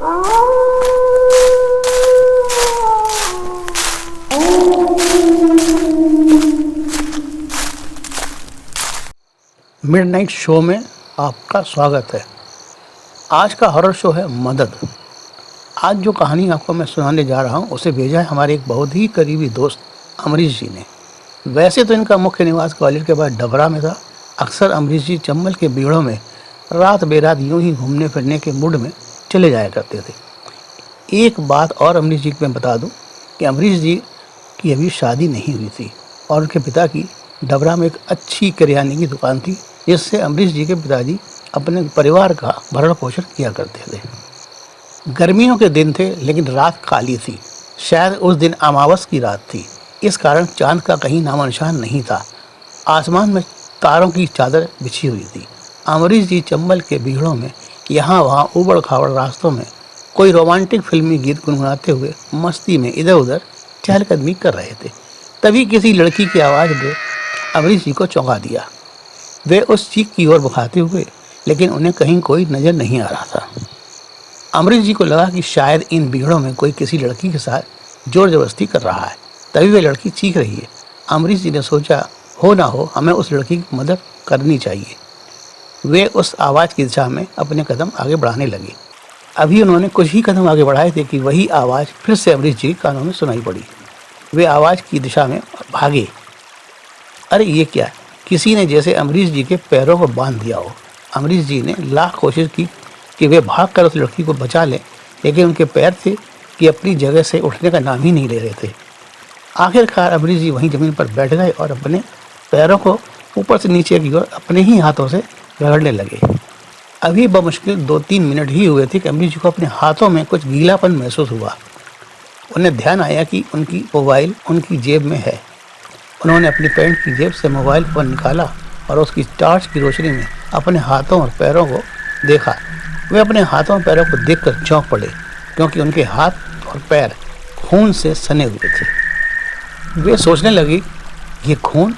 Midnight show में आपका स्वागत है। आज का हॉरर शो है मदद। आज जो कहानी आपको मैं सुनाने जा रहा हूँ उसे भेजा है हमारे एक बहुत ही करीबी दोस्त अमरीश जी ने। वैसे तो इनका मुख्य निवास ग्वालियर के बाद डबरा में था। अक्सर अमरीश जी चंबल के बीड़ों में रात बेरात यूं ही घूमने फिरने के मूड में चले जाया करते थे। एक बात और अमरीश जी को मैं बता दूं कि अमरीश जी की अभी शादी नहीं हुई थी और उनके पिता की डबरा में एक अच्छी करियाने की दुकान थी, जिससे अमरीश जी के पिताजी अपने परिवार का भरण पोषण किया करते थे। गर्मियों के दिन थे लेकिन रात काली थी। शायद उस दिन अमावस की रात थी, इस कारण चांद का कहीं नामो निशान नहीं था। आसमान में तारों की चादर बिछी हुई थी। अमरीश जी चंबल के भीड़ों में यहाँ वहाँ उबड़ खाबड़ रास्तों में कोई रोमांटिक फिल्मी गीत गुनगुनाते हुए मस्ती में इधर उधर चहलकदमी कर रहे थे। तभी किसी लड़की की आवाज़ ने अमरीश जी को चौंका दिया। वे उस चीख की ओर भगाते हुए, लेकिन उन्हें कहीं कोई नज़र नहीं आ रहा था। अमरीश जी को लगा कि शायद इन भीड़ों में कोई किसी लड़की के साथ जोर जबरदस्ती कर रहा है, तभी वे लड़की चीख रही है। अमरीश जी ने सोचा, हो ना हो हमें उस लड़की की मदद करनी चाहिए। वे उस आवाज़ की दिशा में अपने कदम आगे बढ़ाने लगे। अभी उन्होंने कुछ ही कदम आगे बढ़ाए थे कि वही आवाज़ फिर से अमरीश जी के कानों में सुनाई पड़ी। वे आवाज़ की दिशा में भागे। अरे ये क्या, किसी ने जैसे अमरीश जी के पैरों को बांध दिया हो। अमरीश जी ने लाख कोशिश की कि वे भागकर उस लड़की को बचा लें, लेकिन उनके पैर थे कि अपनी जगह से उठने का नाम ही नहीं ले रहे थे। आखिरकार अमरीश जी वहीं ज़मीन पर बैठ गए और अपने पैरों को ऊपर से नीचे की ओर अपने ही हाथों से रगड़ने लगे। अभी बमुश्किल 2-3 मिनट ही हुए थे कि अमरीश जी को अपने हाथों में कुछ गीलापन महसूस हुआ। उन्हें ध्यान आया कि उनकी मोबाइल उनकी जेब में है। उन्होंने अपनी पैंट की जेब से मोबाइल फ़ोन निकाला और उसकी टॉर्च की रोशनी में अपने हाथों और पैरों को देखा। वे अपने हाथों और पैरों को देखकर चौंक पड़े, क्योंकि उनके हाथ और पैर खून से सने हुए थे। वे सोचने लगी, ये खून,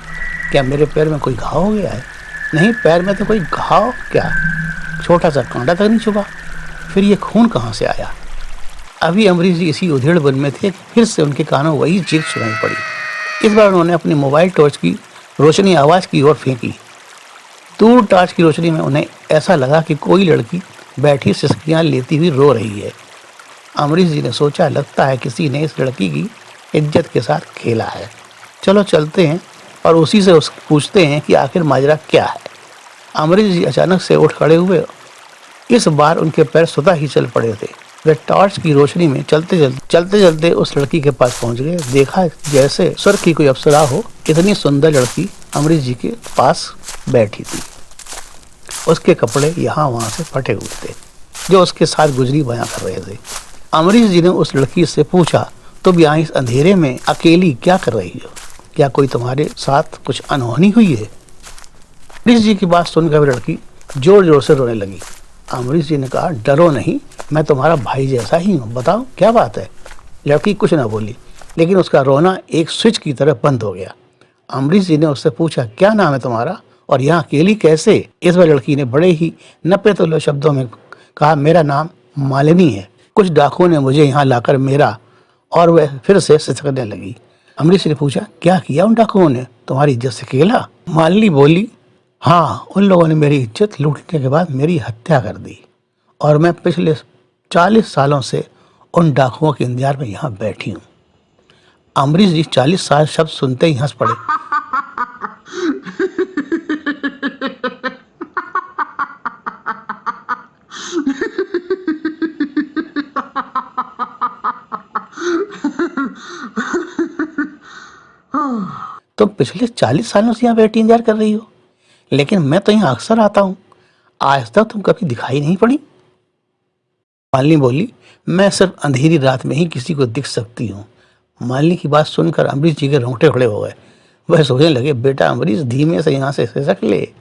क्या मेरे पैर में कोई घाव हो गया है? नहीं, पैर में तो कोई घाव क्या, छोटा सा कांटा तक नहीं छुपा। फिर ये खून कहाँ से आया? अभी अमरीश जी इसी उधेड़-बुन में थे कि फिर से उनके कानों वही चीख सुनाई पड़ी। इस बार उन्होंने अपनी मोबाइल टॉर्च की रोशनी आवाज़ की ओर फेंकी। दूर टॉर्च की रोशनी में उन्हें ऐसा लगा कि कोई लड़की बैठी सिसकियाँ लेती हुई रो रही है। अमरीश जी ने सोचा, लगता है किसी ने इस लड़की की इज्जत के साथ खेला है। चलो चलते हैं और उसी से पूछते हैं कि आखिर माजरा क्या है। अमरीश जी अचानक से उठ खड़े हुए। इस बार उनके पैर स्वतः ही चल पड़े थे। वे टॉर्च की रोशनी में चलते चलते उस लड़की के पास पहुंच गए। देखा जैसे स्वर्ग की कोई अप्सरा हो, इतनी सुंदर लड़की अमरीश जी के पास बैठी थी। उसके कपड़े यहाँ वहाँ से फटे हुए थे, जो उसके साथ गुजरी बयां कर रहे थे। अमरीश जी ने उस लड़की से पूछा, तुम यहाँ इस अंधेरे में अकेली क्या कर रही हो? क्या कोई तुम्हारे साथ कुछ अनहोनी हुई है? अमरीश जी की बात सुनकर लड़की जोर जोर से रोने लगी। अमरीश जी ने कहा, डरो नहीं, मैं तुम्हारा भाई जैसा ही हूँ, बताओ क्या बात है? लड़की कुछ ना बोली, लेकिन उसका रोना एक स्विच की तरह बंद हो गया। अमरीश जी ने उससे पूछा, क्या नाम है तुम्हारा और यहाँ अकेली कैसे? इस बार लड़की ने बड़े ही नपे-तुले शब्दों में कहा, मेरा नाम मालिनी है। कुछ डाकुओं ने मुझे यहाँ लाकर मेरा, और वह फिर से सिसकने लगी। अमरीश ने पूछा, क्या किया उन डाकुओं ने? तुम्हारी इज्जत से खेला? मालिनी बोली, हाँ, उन लोगों ने मेरी इज्जत लूटने के बाद मेरी हत्या कर दी और मैं पिछले 40 सालों से उन डाकुओं के इंतजार में यहाँ बैठी हूँ। अमरीश जी 40 साल शब्द सुनते ही हंस पड़े। तुम पिछले 40 सालों से यहाँ बैठी इंतजार कर रही हो, लेकिन मैं तो यहाँ अक्सर आता हूँ, आज तक तुम कभी दिखाई नहीं पड़ी। मालिनी बोली, मैं सिर्फ अंधेरी रात में ही किसी को दिख सकती हूँ। मालिनी की बात सुनकर अमरीश जी के रोंगटे खड़े हो गए। वह सोचने लगे, बेटा अमरीश, धीमे से यहाँ से खिसक ले।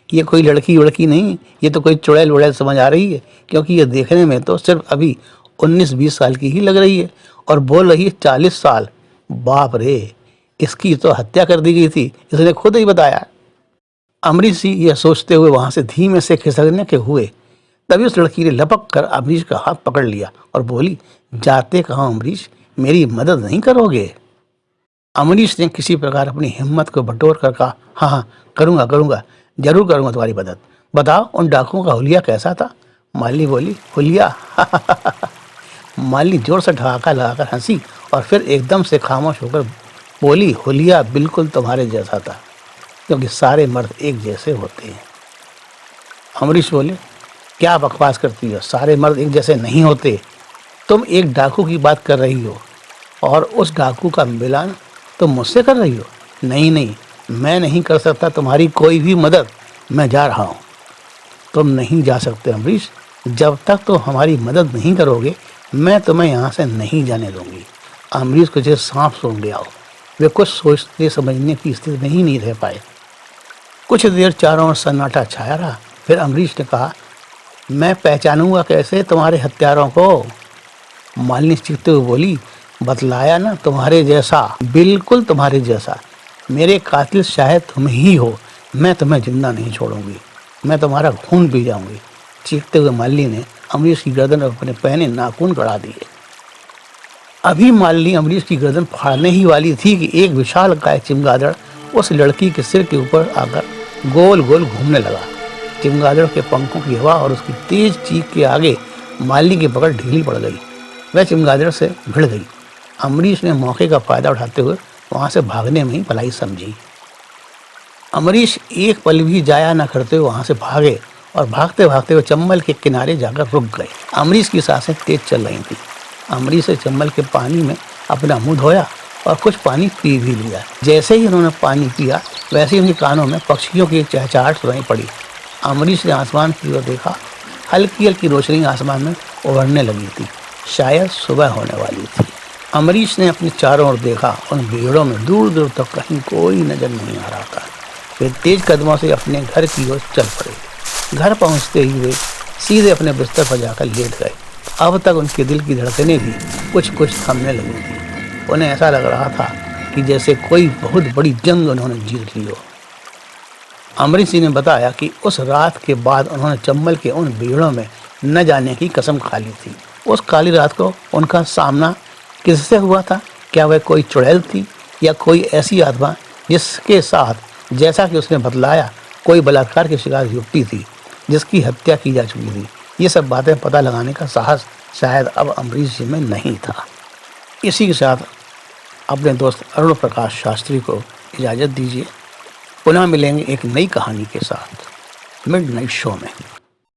ये कोई लड़की वड़की नहीं, ये तो कोई चुड़ैल वुड़ैल समझ आ रही है, क्योंकि ये देखने में तो सिर्फ अभी 19-20 साल की ही लग रही है और बोल रही है 40 साल। बाप रे, इसकी तो हत्या कर दी गई थी, इसने खुद ही बताया। अमरीश जी यह सोचते हुए वहां से धीमे से खिसकने के हुए। तभी उस लड़की ने लपक कर अमरीश का हाथ पकड़ लिया और बोली, जाते कहाँ अमरीश, मेरी मदद नहीं करोगे? अमरीश ने किसी प्रकार अपनी हिम्मत को बटोर कर कहा, हाँ हाँ करूँगा करूँगा, जरूर करूँगा तुम्हारी मदद। बताओ उन डाकुओं का हुलिया कैसा था? मालिनी बोली, हुलिया? मालिनी जोर से ठहाका लगाकर हंसी और फिर एकदम से खामोश होकर बोली, हुलिया बिल्कुल तुम्हारे जैसा था, क्योंकि सारे मर्द एक जैसे होते हैं। अमरीश बोले, क्या बकवास करती हो, सारे मर्द एक जैसे नहीं होते। तुम एक डाकू की बात कर रही हो और उस डाकू का मिलान तुम मुझसे कर रही हो। नहीं नहीं, मैं नहीं कर सकता तुम्हारी कोई भी मदद, मैं जा रहा हूँ। तुम नहीं जा सकते अमरीश, जब तक तुम हमारी मदद नहीं करोगे मैं तुम्हें यहाँ से नहीं जाने दूंगी। अमरीश को जैसे सांप सूंघ गया हो, वे कुछ सोचने समझने की स्थिति में ही नहीं रह पाए। कुछ देर चारों ओर सन्नाटा छाया रहा। फिर अमरीश ने कहा, मैं पहचानूंगा कैसे तुम्हारे हत्यारों को? मालिनी चीखते हुए बोली, बतलाया ना, तुम्हारे जैसा, बिल्कुल तुम्हारे जैसा। मेरे कातिल शायद तुम ही हो। मैं तुम्हें जिंदा नहीं छोड़ूंगी, मैं तुम्हारा खून पी जाऊंगी। चीखते हुए मालिनी ने अमरीश की गर्दन और अपने पहने नाखून गड़ा दिए। अभी मालिनी अमरीश की गर्दन फाड़ने ही वाली थी कि एक विशालकाय चमगादड़ उस लड़की के सिर के ऊपर आकर गोल गोल घूमने लगा। चमगादड़ के पंखों की हवा और उसकी तेज चीख के आगे मालिनी की पकड़ ढीली पड़ गई। वह चमगादड़ से भिड़ गई। अमरीश ने मौके का फायदा उठाते हुए वहां से भागने में ही भलाई समझी। अमरीश एक पल भी जाया न करते हुए वहां से भागे और भागते भागते हुए चंबल के किनारे जाकर रुक गए। अमरीश की सांसें तेज चल रही थी। अमरीश ने चंबल के पानी में अपना मुंह धोया और कुछ पानी पी भी लिया। जैसे ही उन्होंने पानी पिया वैसे ही उनके कानों में पक्षियों की चहचहाट सुनाई पड़ी। अमरीश ने आसमान की ओर देखा। हल्की हल्की रोशनी आसमान में उभरने लगी थी, शायद सुबह होने वाली थी। अमरीश ने अपने चारों ओर देखा। उन भीड़ों में दूर दूर तक कहीं कोई नजर नहीं आ रहा था। वे तेज कदमों से अपने घर की ओर चल पड़े। घर पहुंचते ही वे सीधे अपने बिस्तर पर जाकर लेट गए। अब तक उनके दिल की धड़कनें भी कुछ कुछ थमने लगी थी। उन्हें ऐसा लग रहा था कि जैसे कोई बहुत बड़ी जंग उन्होंने जीत ली हो। अमरीश जी ने बताया कि उस रात के बाद उन्होंने चंबल के उन भीड़ों में न जाने की कसम खा ली थी। उस काली रात को उनका सामना किससे हुआ था? क्या वह कोई चुड़ैल थी या कोई ऐसी आत्मा जिसके साथ, जैसा कि उसने बतलाया, कोई बलात्कार की शिकार युवती थी जिसकी हत्या की जा चुकी थी? ये सब बातें पता लगाने का साहस शायद अब अमरीश जी में नहीं था। इसी के साथ अपने दोस्त अरुण प्रकाश शास्त्री को इजाज़त दीजिए। पुनः मिलेंगे एक नई कहानी के साथ मिडनाइट शो में।